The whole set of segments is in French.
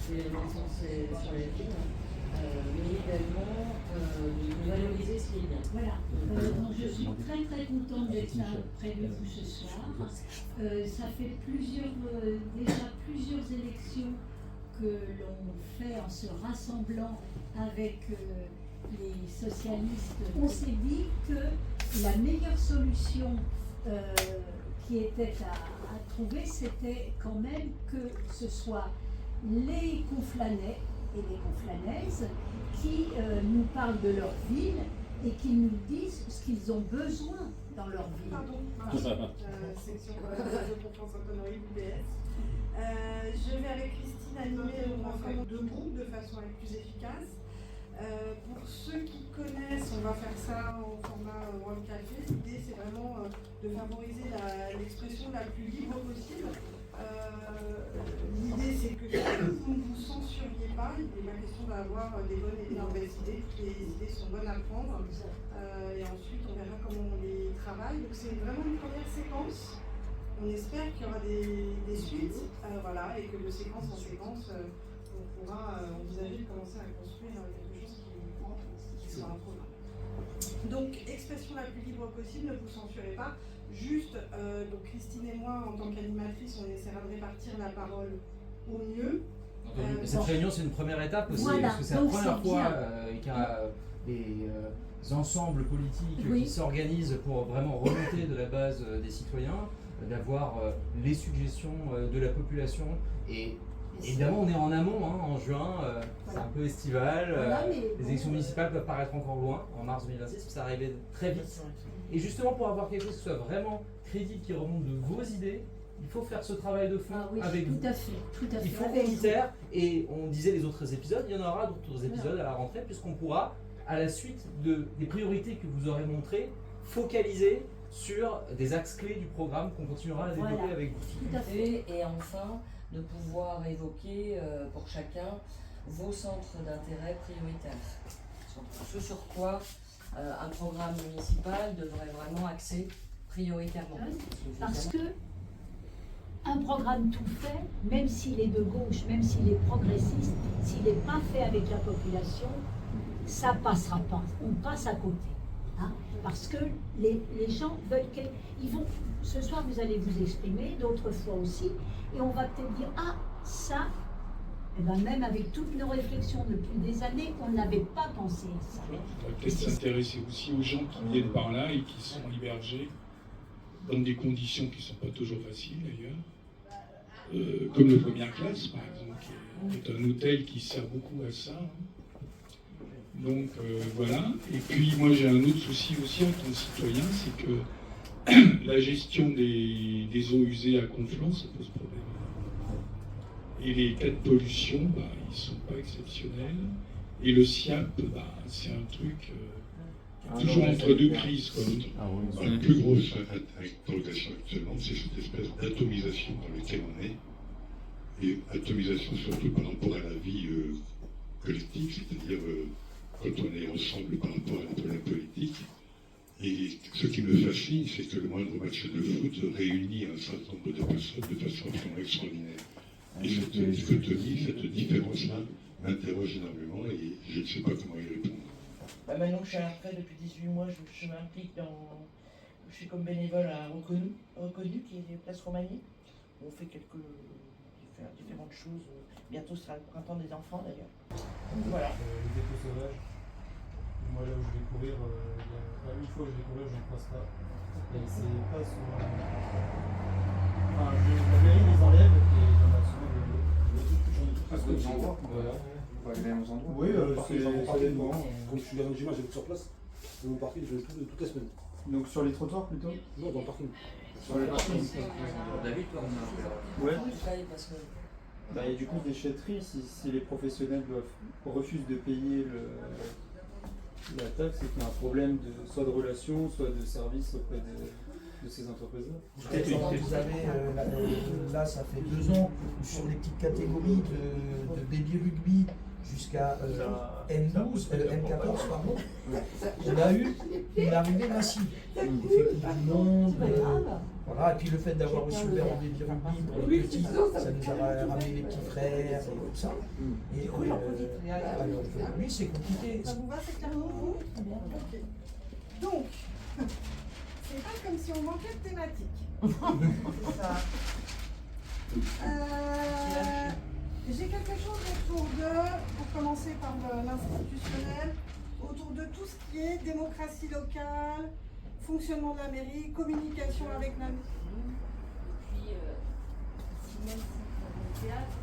c'est l'éducation sur les films, mais également de valoriser ce qui est bien. Voilà. Donc je suis très très contente d'être là près de vous ce soir. Ça fait déjà plusieurs élections que l'on fait en se rassemblant avec les socialistes. On s'est dit que la meilleure solution qui était à trouver, c'était quand même que ce soit les Conflanais et les Conflanaises qui nous parlent de leur ville et qui nous disent ce qu'ils ont besoin dans leur ville. Pardon, section de confiance autonomie UBS. Je vais avec Christine animer ensemble deux groupes de façon à être plus efficace. Pour ceux qui connaissent, on va faire ça en format One Café. L'idée, c'est vraiment de favoriser l'expression la plus libre possible. L'idée, c'est que vous ne vous censuriez pas. Il n'est pas question d'avoir des bonnes et des mauvaises idées. Toutes les idées sont bonnes à prendre. Et ensuite, on verra comment on les travaille. Donc, c'est vraiment une première séquence. On espère qu'il y aura des suites, voilà, et que de séquence en séquence, on pourra envisager de commencer à construire quelque chose qui sera un programme. Donc, expression la plus libre possible, ne vous censurez pas. Juste, donc Christine et moi, en tant qu'animatrice, on essaiera de répartir la parole au mieux. Cette réunion, c'est une première étape aussi, voilà, parce que c'est la première fois qu'il y a des ensembles politiques qui s'organisent pour vraiment remonter de la base des citoyens, d'avoir les suggestions de la population. Et évidemment, on est en amont, en juin, c'est un peu estival, les élections municipales peuvent paraître encore loin, en mars 2026, ça arrivait très vite. Et justement, pour avoir quelque chose qui soit vraiment crédible, qui remonte de vos idées, il faut faire ce travail de fond avec vous. Tout à fait. Il faut unitaire, et on disait les autres épisodes, il y en aura d'autres épisodes à la rentrée, puisqu'on pourra, à la suite des priorités que vous aurez montrées, focaliser sur des axes clés du programme qu'on continuera à développer avec vous. Tout à fait. Et enfin, de pouvoir évoquer pour chacun vos centres d'intérêt prioritaires. Ce sur quoi un programme municipal devrait vraiment axer prioritairement. Parce que un programme tout fait, même s'il est de gauche, même s'il est progressiste, s'il n'est pas fait avec la population, ça ne passera pas. On passe à côté. Parce que les gens veulent qu'ils vont. Ce soir, vous allez vous exprimer, d'autres fois aussi, et on va peut-être dire ça. Et ben même avec toutes nos réflexions depuis des années, on n'avait pas pensé à ça. On va peut-être s'intéresser aussi aux gens qui viennent par là et qui sont hébergés dans des conditions qui ne sont pas toujours faciles d'ailleurs. Comme le Première Classe, par exemple, qui est un hôtel qui sert beaucoup à ça. Donc voilà. Et puis moi j'ai un autre souci aussi en tant que citoyen, c'est que la gestion des eaux usées à Conflans, ça pose problème. Et les cas de pollution, ils ne sont pas exceptionnels. Et le SIAP, c'est un truc toujours entre deux crises. La plus grosse interrogation actuellement, c'est cette espèce d'atomisation dans laquelle on est. Et atomisation surtout par rapport à la vie collective, c'est-à-dire quand on est ensemble par rapport à un problème politique. Et ce qui me fascine, c'est que le moindre match de foot réunit un certain nombre de personnes de façon absolument extraordinaire. Et cette dichotomie, cette différence-là m'interroge énormément et je ne sais pas comment y répondre. Maintenant que je suis à la retraite depuis 18 mois, je m'implique je suis comme bénévole à Reconnu, qui est Place Romagny. On fait différentes choses. Bientôt ce sera le printemps des enfants d'ailleurs. Voilà. Le dépôt sauvage. Moi là où je vais courir, une fois où je vais courir, je ne passe pas. Et c'est pas souvent. Enfin, la mairie les enlève et il y en a souvent Parce que tu envoies pour aller aux endroits. Oui, ça dépend. Quand je suis dans le gymnase, j'habite sur place. Dans mon parking, je vais toutes les semaines. Donc sur les trottoirs plutôt? Non, dans le parking. Sur les parkings. David, toi, on a Ouais. Parce que Et du coup, déchetterie, si les professionnels refusent de payer la taxe, c'est qu'il y a un problème soit de relation, soit de service auprès de ces entreprises-là. Vous avez, là ça fait 2 ans, sur les petites catégories de baby rugby, jusqu'à M12, M14, pardon, on a eu une arrivée massive. L'effet Coupe du Monde, voilà, et puis le fait d'avoir aussi ouvert en débit rugby pour les petits, ça nous a ramené les petits frères et tout ça. Et alors aujourd'hui, c'est compliqué. Ça vous va, c'est clair pour vous? Ok. Donc, c'est pas comme si on manquait de thématique. C'est ça. J'ai quelque chose autour de, pour commencer par l'institutionnel, autour de tout ce qui est démocratie locale, fonctionnement de la mairie, communication avec la mairie. Puis, si même si pour le théâtre,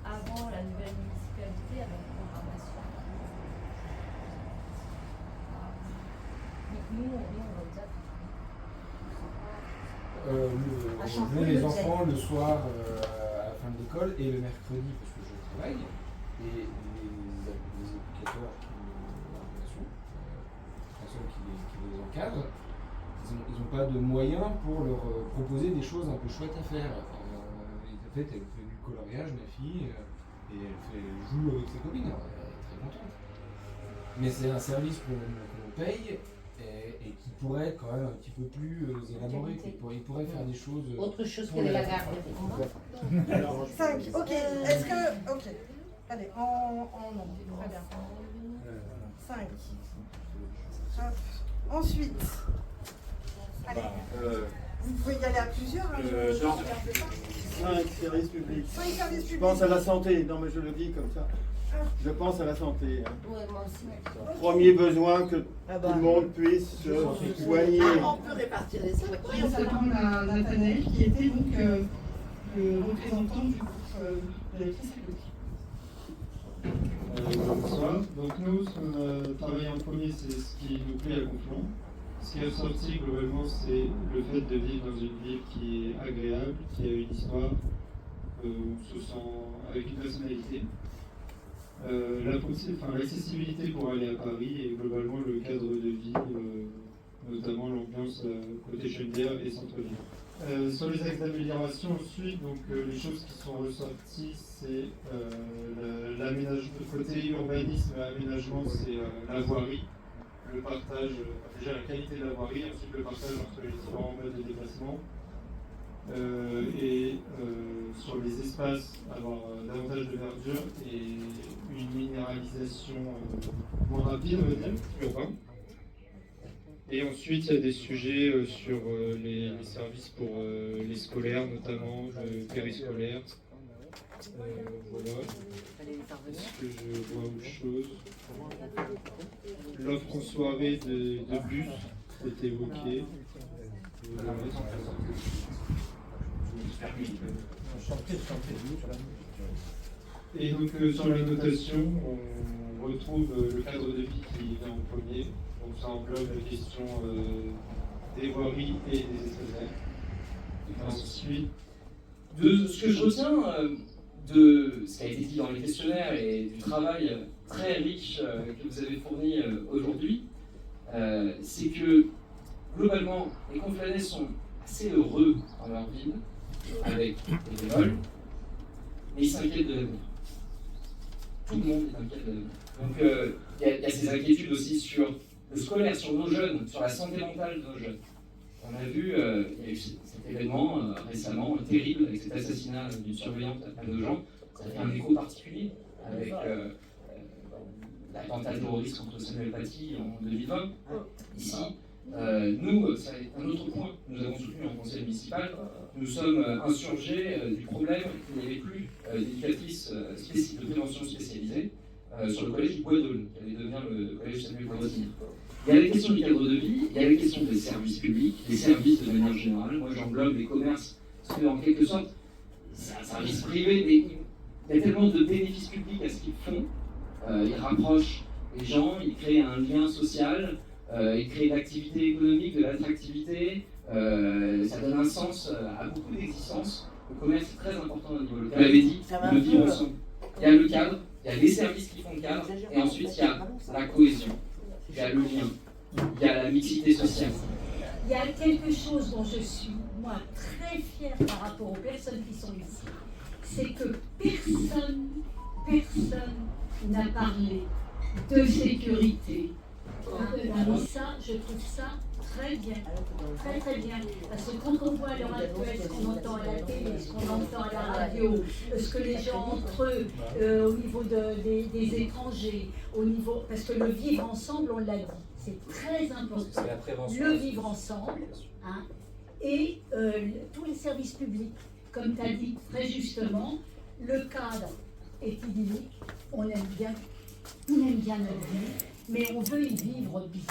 avant la nouvelle municipalité, avec une programmation. Nous, on va au théâtre. Nous, les enfants, le soir à la fin de l'école et le mercredi, parce que je travaille, et les éducateurs qui les encadrent, ils n'ont pas de moyens pour leur proposer des choses un peu chouettes à faire. En fait, elle fait du coloriage, ma fille, et elle joue avec ses copines, alors elle est très contente. Mais c'est un service qu'on paye et qui pourrait être quand même un petit peu plus élaboré. Il pourrait faire des choses. Autre chose que de la garde. Alors, 5, ok. Est-ce que. Ok. Allez, en nombre. Très bien. 5. Hop. Ensuite. Allez. Vous pouvez y aller à plusieurs. Hein, je 5 services publics. 5 services publics. Je pense à la santé. Non, mais je le dis comme ça. Je pense à la santé. Hein. Ouais, moi aussi. Premier besoin que tout le monde puisse se soigner. On peut répartir les soins. Oui, on s'attend à Nathanaël qui était donc le représentant du groupe de la crise Bonsoir. Donc nous, ce qu'on a travaillé en premier, c'est ce qui nous plaît à Conflans. Ce qui est ressorti globalement, c'est le fait de vivre dans une ville qui est agréable, qui a une histoire, où on se sent avec une personnalité. L'accessibilité pour aller à Paris et globalement le cadre de vie, notamment l'ambiance côté Chennevières et centre-ville. Sur les axes d'amélioration ensuite, donc les choses qui sont ressorties, c'est l'aménagement, côté urbanisme et aménagement, c'est la voirie, le partage, déjà la qualité de la voirie, ensuite le partage entre les différents modes de déplacement. Sur les espaces, avoir davantage de verdure et une minéralisation moins rapide, on va dire, urbain. Et ensuite, il y a des sujets sur les services pour les scolaires, notamment le périscolaire. Voilà. Est-ce que je vois autre chose? L'offre en soirée de bus est évoquée. Et donc sur les notations, on retrouve le cadre de vie qui vient en premier. Donc ça englobe la question des voiries et des espaces verts. Ensuite, de ce que je retiens de ce qui a été dit dans les questionnaires et du travail très riche que vous avez fourni aujourd'hui, c'est que globalement, les Conflanais sont assez heureux dans leur ville, avec des bémols, mais ils s'inquiètent de l'avenir. Tout le monde est inquiet de l'avenir. Donc il y a ces inquiétudes aussi sur le scolaire, sur nos jeunes, sur la santé mentale de nos jeunes. On a vu, il y a eu cet événement récemment terrible avec cet assassinat d'une surveillante à Nogent. Ça a fait un écho particulier avec l'attentat terroriste contre Samuel Paty en 2020. Ici, nous, c'est un autre point que nous avons soutenu en conseil municipal. Nous sommes insurgés du problème qu'il n'y avait plus d'éducatrices de prévention spécialisée sur le collège Bois d'Aulne, qui allait devenir le collège Samuel Paty. Il y a la question du cadre de vie, il y a la question des services publics, des services de manière générale. Moi, j'englobe les commerces, parce que en quelque sorte, c'est un service privé, mais il y a tellement de bénéfices publics à ce qu'ils font. Ils rapprochent les gens, ils créent un lien social, ils créent de l'activité économique, de l'attractivité. Ça donne un sens à beaucoup d'existences. Le commerce est très important au niveau local. Vous l'avez dit, le vivre ensemble. Il y a le cadre, il y a les services qui font le cadre, et ensuite il y a la cohésion. Il y a le lien, il y a la mixité sociale. Il y a quelque chose dont je suis, moi, très fière par rapport aux personnes qui sont ici, c'est que personne personne n'a parlé de sécurité. Et ça, je trouve ça très bien, très très bien. Parce que quand on voit à l'heure actuelle ce qu'on entend à la télé, ce qu'on entend à la radio, ce que les gens entre eux, au niveau des étrangers, au niveau, parce que le vivre ensemble, on l'a dit, c'est très important. La prévention. Le vivre ensemble, hein, et tous les services publics, comme tu as dit très justement, le cadre est idyllique, on aime bien notre vie, mais on veut y vivre bien.